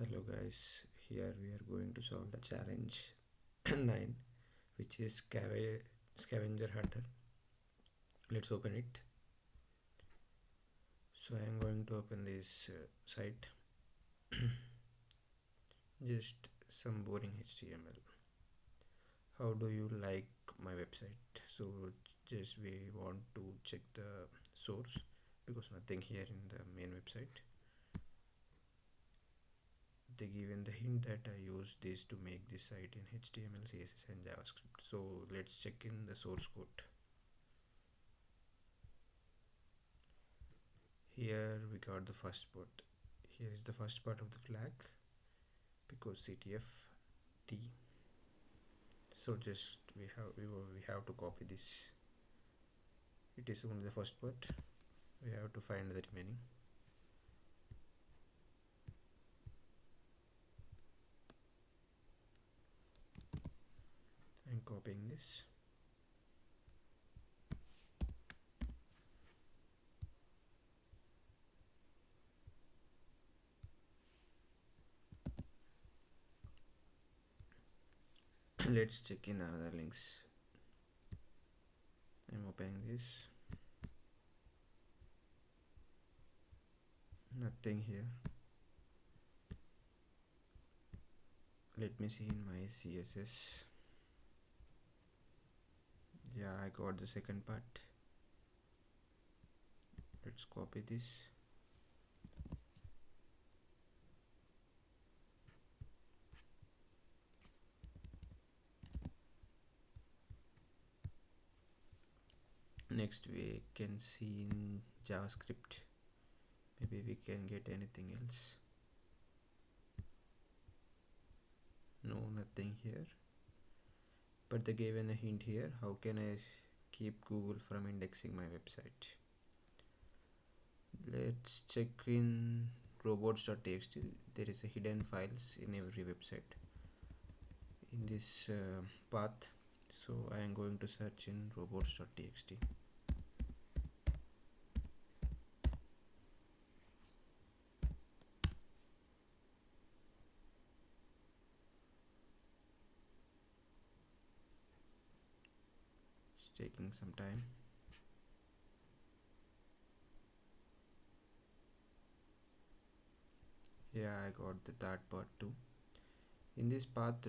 Hello guys, here we are going to solve the challenge 9, which is Scavenger Hunter. Let's open it. So I am going to open this site. Just some boring HTML. How do you like my website? So just we want to check the source because nothing here in the main website. They given the hint that I use this to make this site in HTML, CSS and JavaScript. So let's check in the source code. Here we got the first part. Here is the first part of the flag, Picoctf T. So just we have to copy this. It is only the first part. We have to find the remaining. I'm copying this. Let's check in another links. I'm opening this. Nothing here. Let me see in my CSS. Yeah, I got the second part. Let's copy this. Next we can see in JavaScript. Maybe we can get anything else. No, nothing here. But they given a hint here. How can I keep Google from indexing my website? Let's check in robots.txt. There is a hidden files in every website in this path. So I am going to search in robots.txt. It's taking some time. Yeah, I got the third part too in this path.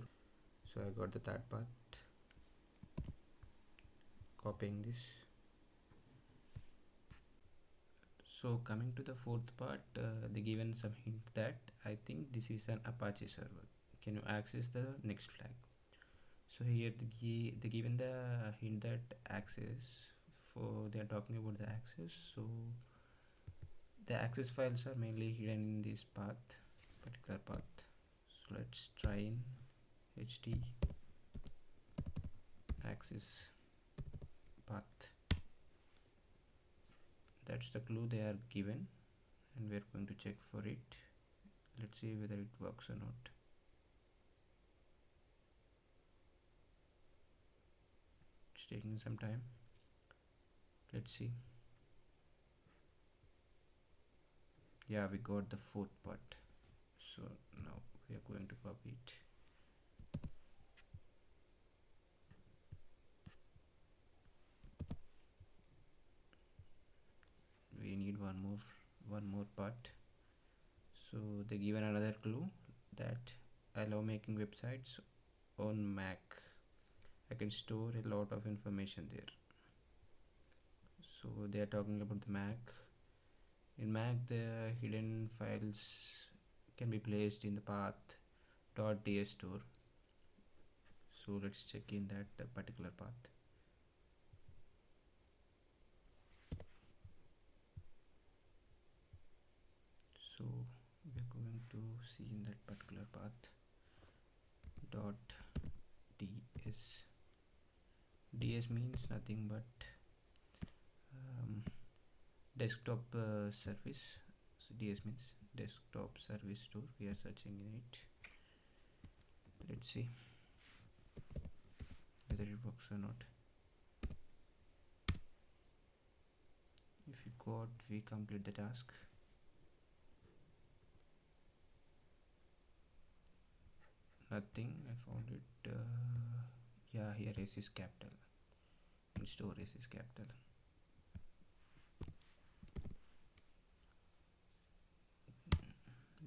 So I got the third part. Copying this. So coming to the fourth part, they given some hint that I think this is an Apache server. Can you access the next flag? So here they given the hint that access, for they are talking about the access. So the access files are mainly hidden in this path, particular path. So let's try in ht access path. That's the clue they are given, and we're going to check for it. Let's see whether it works or not. It's taking some time. Let's see. Yeah, we got the fourth part. So now we are going to copy it. We need one more part. So they given another clue that allow making websites on Mac. I can store a lot of information there. So they are talking about the Mac. In Mac, the hidden files can be placed in the path .ds store. So let's check in that particular path. So we're going to see in that particular path .ds. ds means nothing but desktop service. So ds means desktop service store. We are searching in it. Let's see whether it works or not. If you got, we complete the task. nothing. I found it. Yeah, here S is capital. In store S is capital.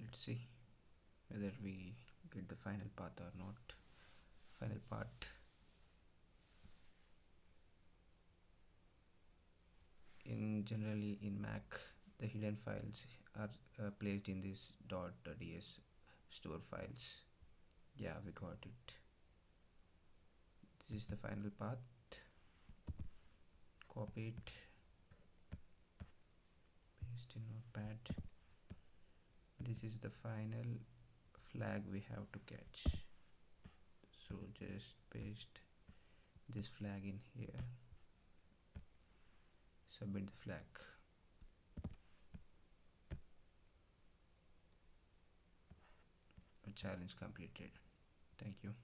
Let's see whether we get the final path or not. Final part. In generally in Mac, the hidden files are placed in this .ds store files. Yeah, we got it. This is the final path. Copy it, paste in notepad. This is the final flag we have to catch, so just paste this flag in here, submit the flag. A challenge completed. Thank you.